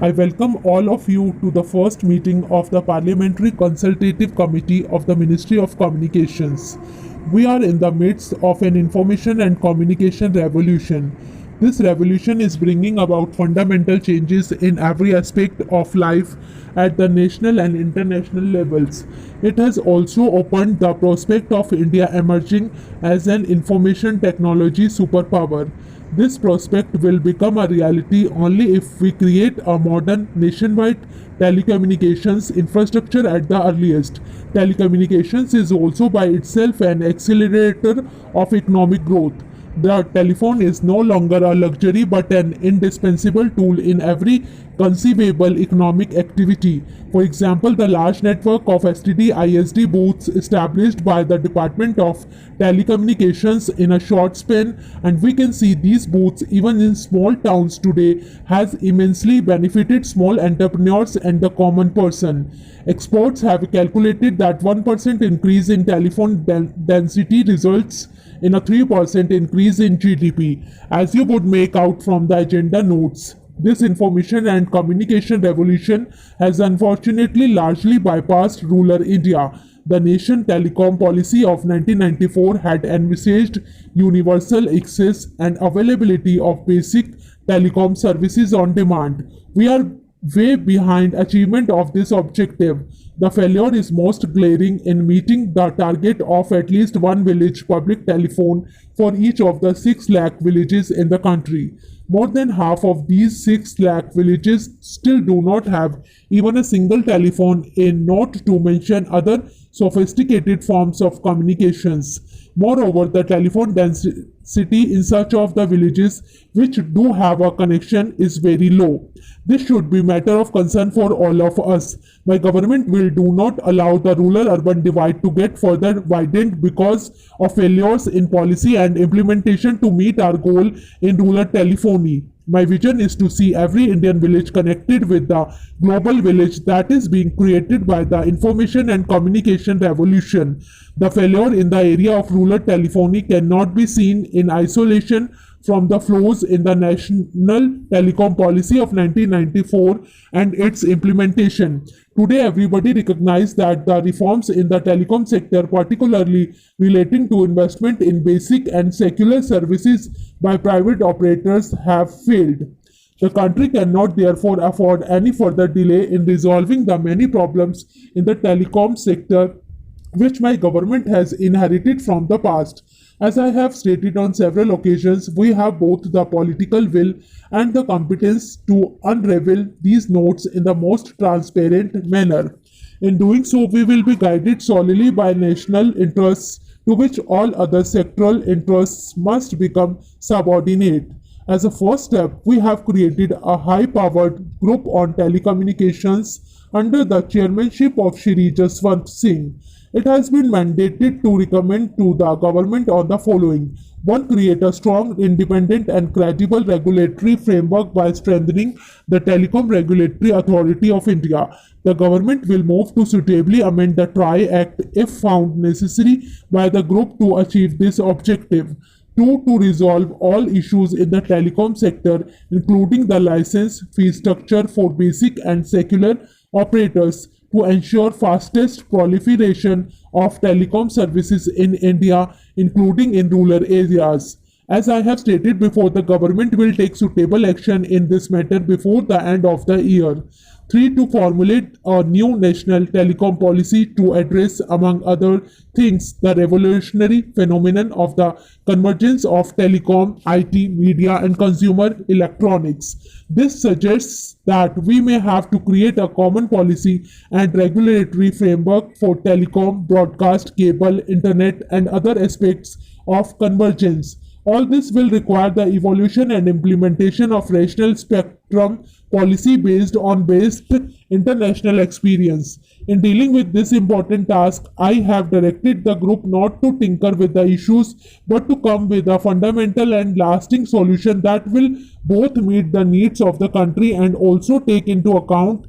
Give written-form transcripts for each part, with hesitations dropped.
I welcome all of you to the first meeting of the Parliamentary Consultative Committee of the Ministry of Communications. We are in the midst of an information and communication revolution. This revolution is bringing about fundamental changes in every aspect of life at the national and international levels. It has also opened the prospect of India emerging as an information technology superpower. This prospect will become a reality only if we create a modern nationwide telecommunications infrastructure at the earliest. Telecommunications is also by itself an accelerator of economic growth. The telephone is no longer a luxury but an indispensable tool in every conceivable economic activity. For example, the large network of STD ISD booths established by the Department of Telecommunications in a short span, and we can see these booths even in small towns today, has immensely benefited small entrepreneurs and the common person. Experts have calculated that 1% increase in telephone density results in a 3% increase in GDP, as you would make out from the agenda notes. This information and communication revolution has unfortunately largely bypassed rural India. The nation telecom policy of 1994 had envisaged universal access and availability of basic telecom services on demand. We are way behind achievement of this objective. The failure is most glaring in meeting the target of at least one village public telephone for each of the 6 lakh villages in the country. More than half of these 6 lakh villages still do not have even a single telephone, in not to mention other sophisticated forms of communications. Moreover, the telephone density in such of the villages which do have a connection is very low. This should be matter of concern for all of us. My government will do not allow the rural-urban divide to get further widened because of failures in policy and implementation to meet our goal in rural telephony. My vision is to see every Indian village connected with the global village that is being created by the information and communication revolution. The failure in the area of rural telephony cannot be seen in isolation from the flaws in the National Telecom Policy of 1994 and its implementation. Today, everybody recognizes that the reforms in the telecom sector, particularly relating to investment in basic and secular services by private operators, have failed. The country cannot therefore afford any further delay in resolving the many problems in the telecom sector which my government has inherited from the past. As I have stated on several occasions, we have both the political will and the competence to unravel these notes in the most transparent manner. In doing so, we will be guided solely by national interests to which all other sectoral interests must become subordinate. As a first step, we have created a high-powered group on telecommunications under the chairmanship of Shri Jaswant Singh. It has been mandated to recommend to the government on the following. 1. Create a strong, independent and credible regulatory framework by strengthening the Telecom Regulatory Authority of India. The government will move to suitably amend the TRA Act if found necessary by the group to achieve this objective. 2. To resolve all issues in the telecom sector, including the license fee structure for basic and secular operators, to ensure fastest proliferation of telecom services in India, including in rural areas. As I have stated before, the government will take suitable action in this matter before the end of the year. 3. To formulate a new national telecom policy to address, among other things, the revolutionary phenomenon of the convergence of telecom, IT, media, and consumer electronics. This suggests that we may have to create a common policy and regulatory framework for telecom, broadcast, cable, internet, and other aspects of convergence. All this will require the evolution and implementation of rational spectrum policy based on international experience. In dealing with this important task, I have directed the group not to tinker with the issues but to come with a fundamental and lasting solution that will both meet the needs of the country and also take into account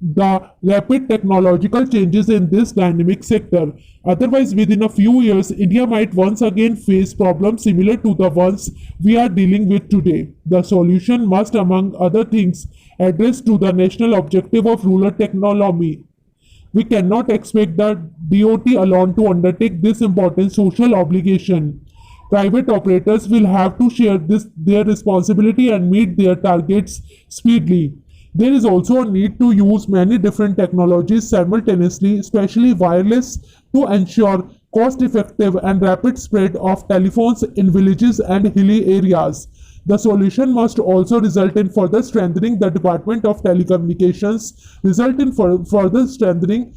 the rapid technological changes in this dynamic sector. Otherwise, within a few years, India might once again face problems similar to the ones we are dealing with today. The solution must, among other things, address to the national objective of rural technology. We cannot expect the DOT alone to undertake this important social obligation. Private operators will have to share their responsibility and meet their targets speedily. There is also a need to use many different technologies simultaneously, especially wireless, to ensure cost-effective and rapid spread of telephones in villages and hilly areas. The solution must also result in further strengthening the Department of Telecommunications, result in further strengthening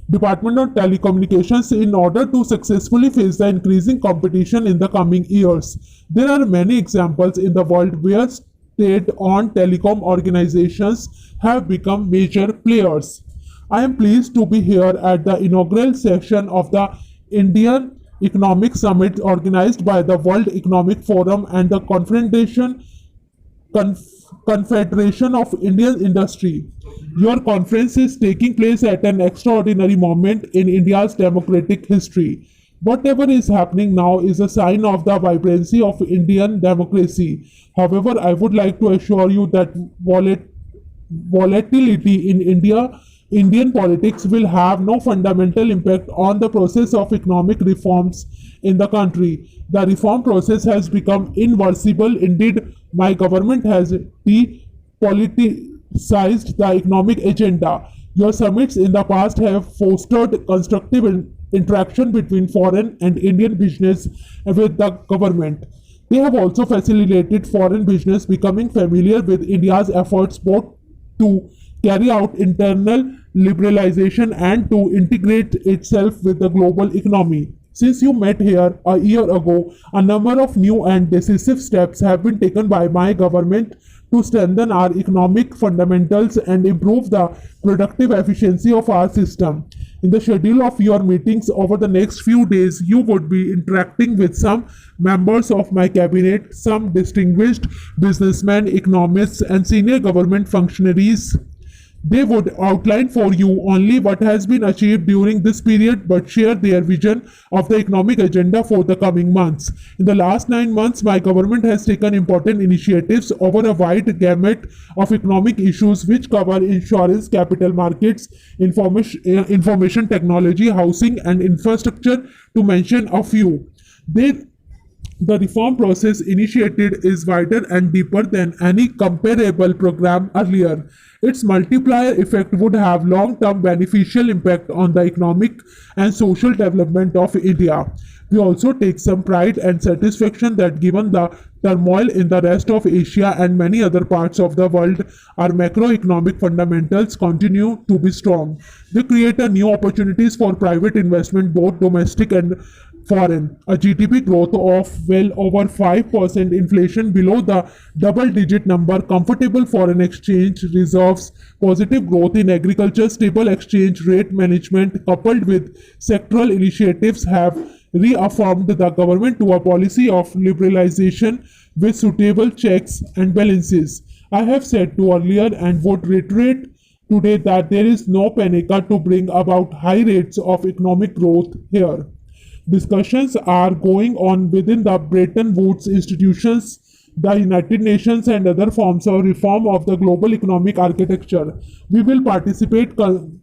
Department of Telecommunications in order to successfully face the increasing competition in the coming years. There are many examples in the world where state-owned telecom organizations have become major players. I am pleased to be here at the inaugural session of the Indian Economic Summit organized by the World Economic Forum and the Confederation of Indian Industry. Your conference is taking place at an extraordinary moment in India's democratic history. Whatever is happening now is a sign of the vibrancy of Indian democracy. However, I would like to assure you that volatility in Indian politics will have no fundamental impact on the process of economic reforms in the country. The reform process has become irreversible. Indeed, my government has depoliticized the economic agenda. Your summits in the past have fostered constructive interaction between foreign and Indian business with the government. They have also facilitated foreign business becoming familiar with India's efforts both to carry out internal liberalization and to integrate itself with the global economy. Since you met here a year ago, a number of new and decisive steps have been taken by my government to strengthen our economic fundamentals and improve the productive efficiency of our system. In the schedule of your meetings over the next few days, you would be interacting with some members of my cabinet, some distinguished businessmen, economists, and senior government functionaries. They would outline for you only what has been achieved during this period but share their vision of the economic agenda for the coming months. In the last 9 months, my government has taken important initiatives over a wide gamut of economic issues which cover insurance, capital markets, information technology, housing, and infrastructure, to mention a few. The reform process initiated is wider and deeper than any comparable program earlier. Its multiplier effect would have long-term beneficial impact on the economic and social development of India. We also take some pride and satisfaction that given the turmoil in the rest of Asia and many other parts of the world, our macroeconomic fundamentals continue to be strong. They create new opportunities for private investment, both domestic and foreign. A GDP growth of well over 5%, inflation below the double-digit number, comfortable foreign exchange reserves, positive growth in agriculture, stable exchange rate management, coupled with sectoral initiatives have reaffirmed the government to a policy of liberalization with suitable checks and balances. I have said to earlier and would reiterate today that there is no panic to bring about high rates of economic growth here. Discussions are going on within the Bretton Woods institutions, the United Nations, and other forms of reform of the global economic architecture. We will participate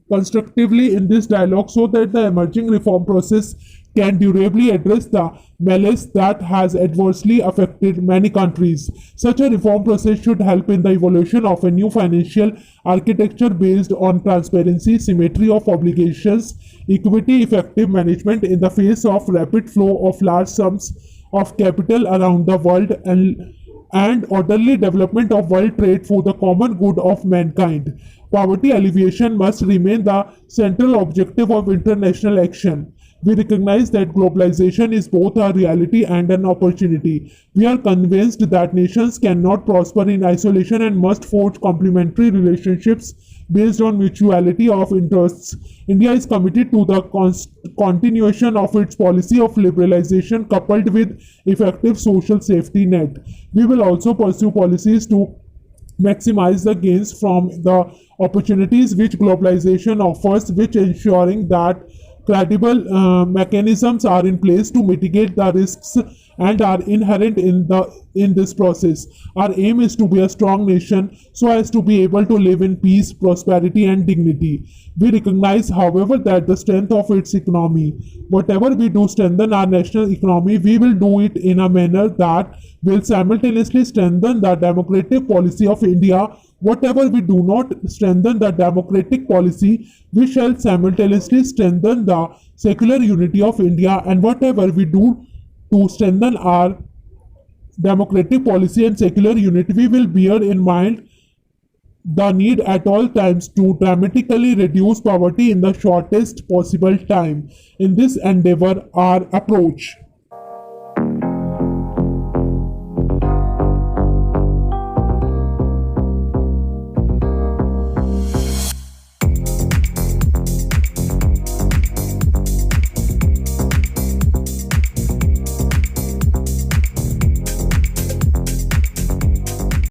constructively in this dialogue so that the emerging reform process can durably address the malaise that has adversely affected many countries. Such a reform process should help in the evolution of a new financial architecture based on transparency, symmetry of obligations, equity, effective management in the face of rapid flow of large sums of capital around the world, and orderly development of world trade for the common good of mankind. Poverty alleviation must remain the central objective of international action. We recognize that globalization is both a reality and an opportunity. We are convinced that nations cannot prosper in isolation and must forge complementary relationships based on mutuality of interests. India is committed to the continuation of its policy of liberalization coupled with effective social safety net. We will also pursue policies to maximize the gains from the opportunities which globalization offers, which ensuring that credible mechanisms are in place to mitigate the risks and are inherent in this process. Our aim is to be a strong nation so as to be able to live in peace, prosperity, and dignity. We recognize, however, that the strength of its economy. Whatever we do strengthen our national economy, we will do it in a manner that will simultaneously strengthen the democratic policy of India. Whatever we do not strengthen the democratic policy, we shall simultaneously strengthen the secular unity of India. And whatever we do to strengthen our democratic policy and secular unity, we will bear in mind the need at all times to dramatically reduce poverty in the shortest possible time. In this endeavor, our approach